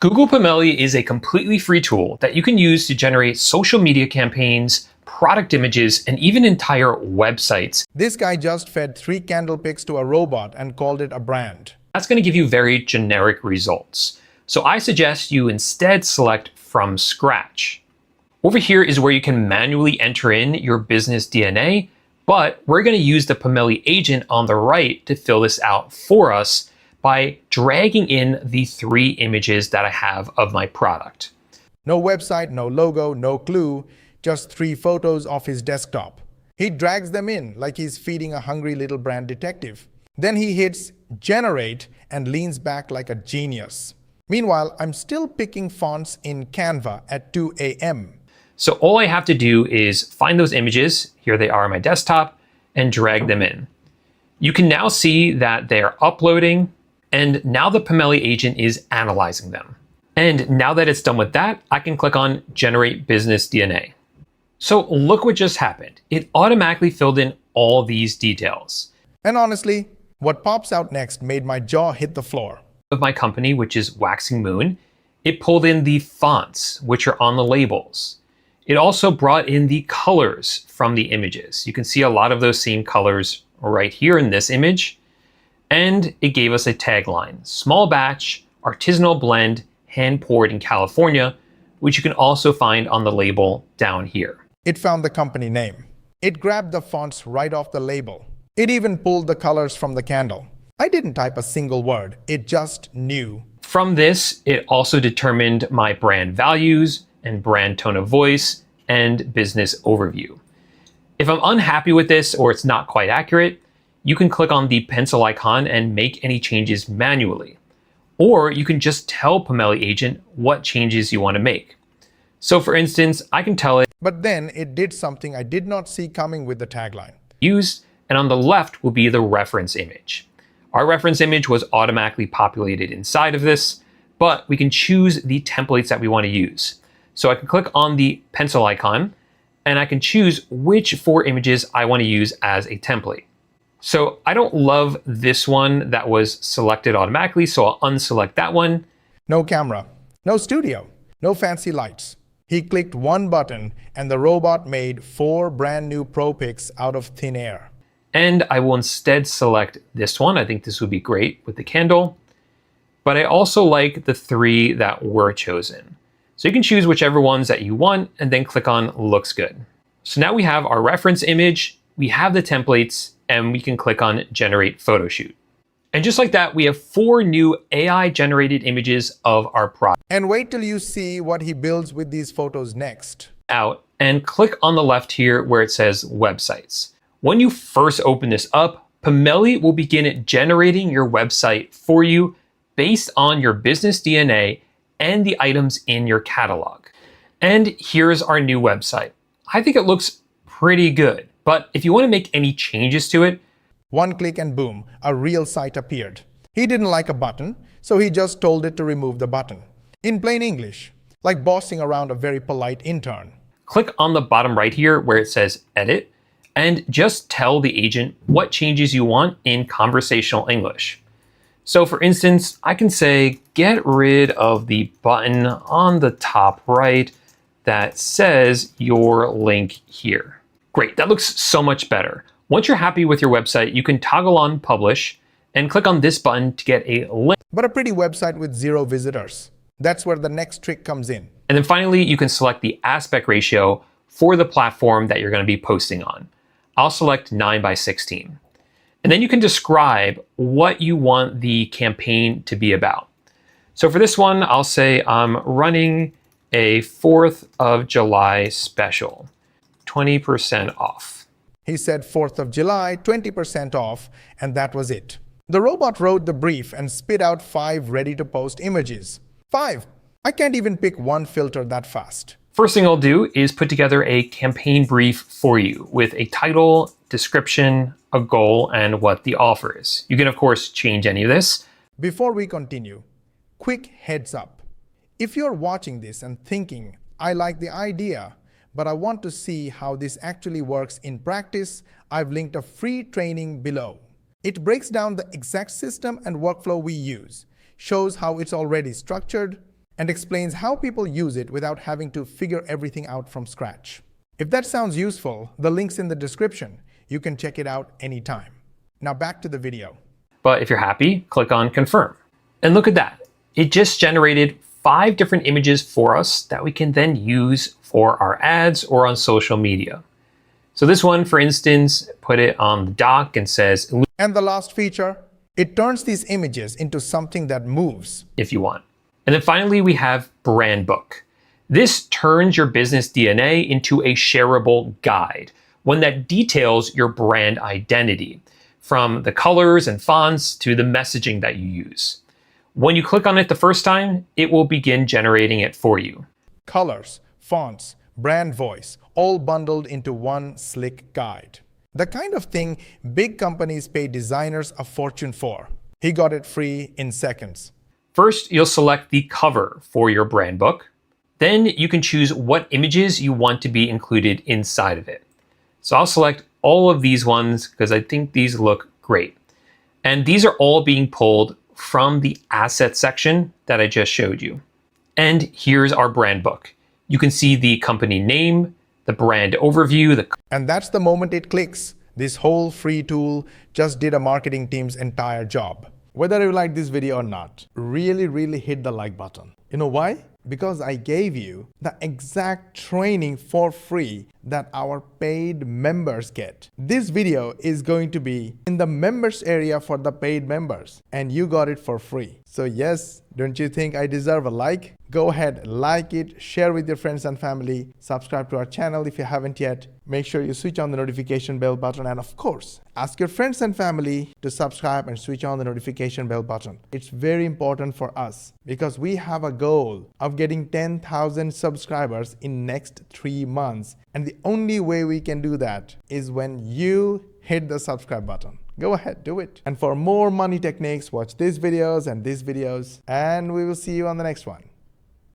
Google Pomeli is a completely free tool that you can use to generate social media campaigns, product images, and even entire websites. This guy just fed 3 candle pics to a robot and called it a brand. That's going to give you very generic results. So I suggest you instead select from scratch. Over here is where you can manually enter in your business DNA, but we're going to use the Pomeli agent on the right to fill this out for us by dragging in the 3 images that I have of my product. No website, no logo, no clue, just 3 photos off his desktop. He drags them in like he's feeding a hungry little brand detective. Then he hits generate and leans back like a genius. Meanwhile, I'm still picking fonts in Canva at 2 a.m. So all I have to do is find those images, here they are on my desktop, and drag them in. You can now see that they're uploading, and now the Pomeli agent is analyzing them. And now that it's done with that, I can click on Generate Business DNA. So look what just happened. It automatically filled in all these details. And honestly, what pops out next made my jaw hit the floor. Of my company, which is Waxing Moon, it pulled in the fonts, which are on the labels. It also brought in the colors from the images. You can see a lot of those same colors right here in this image. And it gave us a tagline, small batch, artisanal blend, hand poured in California, which you can also find on the label down here. It found the company name. It grabbed the fonts right off the label. It even pulled the colors from the candle. I didn't type a single word, it just knew. From this, it also determined my brand values and brand tone of voice and business overview. If I'm unhappy with this or it's not quite accurate, you can click on the pencil icon and make any changes manually. Or you can just tell Pomeli agent what changes you want to make. So for instance, I can tell it, but then it did something I did not see coming with the tagline. Used, and on the left will be the reference image. Our reference image was automatically populated inside of this, but we can choose the templates that we want to use. So I can click on the pencil icon and I can choose which 4 images I want to use as a template. So I don't love this one that was selected automatically, so I'll unselect that one. No camera, no studio, no fancy lights. He clicked one button and the robot made 4 brand new pro pics out of thin air. And I will instead select this one. I think this would be great with the candle. But I also like the 3 that were chosen. So you can choose whichever ones that you want and then click on looks good. So now we have our reference image, we have the templates, and we can click on generate photo shoot. And just like that, we have 4 new AI generated images of our product. And wait till you see what he builds with these photos next. Out and click on the left here where it says websites. When you first open this up, Pomeli will begin generating your website for you based on your business DNA and the items in your catalog. And here's our new website. I think it looks pretty good, but if you want to make any changes to it, one click and boom, a real site appeared. He didn't like a button, so he just told it to remove the button. In plain English, like bossing around a very polite intern. Click on the bottom right here where it says edit, and just tell the agent what changes you want in conversational English. So for instance, I can say, get rid of the button on the top right that says your link here. Great, that looks so much better. Once you're happy with your website, you can toggle on publish and click on this button to get a link. But a pretty website with 0 visitors. That's where the next trick comes in. And then finally, you can select the aspect ratio for the platform that you're going to be posting on. I'll select 9:16. And then you can describe what you want the campaign to be about. So for this one, I'll say I'm running a 4th of July special, 20% off. He said 4th of July, 20% off, and that was it. The robot wrote the brief and spit out 5 ready-to-post images. 5! I can't even pick one filter that fast. First thing I'll do is put together a campaign brief for you with a title, description, a goal, and what the offer is. You can, of course, change any of this. Before we continue, quick heads up. If you're watching this and thinking, I like the idea, but I want to see how this actually works in practice, I've linked a free training below. It breaks down the exact system and workflow we use, shows how it's already structured, and explains how people use it without having to figure everything out from scratch. If that sounds useful, the link's in the description. You can check it out anytime. Now back to the video. But if you're happy, click on confirm. And look at that. It just generated 5 different images for us that we can then use for our ads or on social media. So this one, for instance, put it on the dock and says, And the last feature, it turns these images into something that moves. if you want. And then finally, we have brand book. This turns your business DNA into a shareable guide, one that details your brand identity, from the colors and fonts to the messaging that you use. When you click on it the first time, it will begin generating it for you. Colors, fonts, brand voice, all bundled into one slick guide. The kind of thing big companies pay designers a fortune for. He got it free in seconds. First, you'll select the cover for your brand book. Then you can choose what images you want to be included inside of it. So I'll select all of these ones because I think these look great. And these are all being pulled from the asset section that I just showed you. And here's our brand book. You can see the company name, the brand overview, And that's the moment it clicks. This whole free tool just did a marketing team's entire job. Whether you like this video or not, really hit the like button. You know why? Because I gave you the exact training for free that our paid members get. This video is going to be in the members area for the paid members, and you got it for free. So yes, don't you think I deserve a like? Go ahead, like it, share with your friends and family, subscribe to our channel if you haven't yet. Make sure you switch on the notification bell button, and of course, ask your friends and family to subscribe and switch on the notification bell button. It's very important for us because we have a goal of getting 10,000 subscribers in next 3 months. And the only way we can do that is when you hit the subscribe button. Go ahead, do it. And for more money techniques, watch these videos and we will see you on the next one.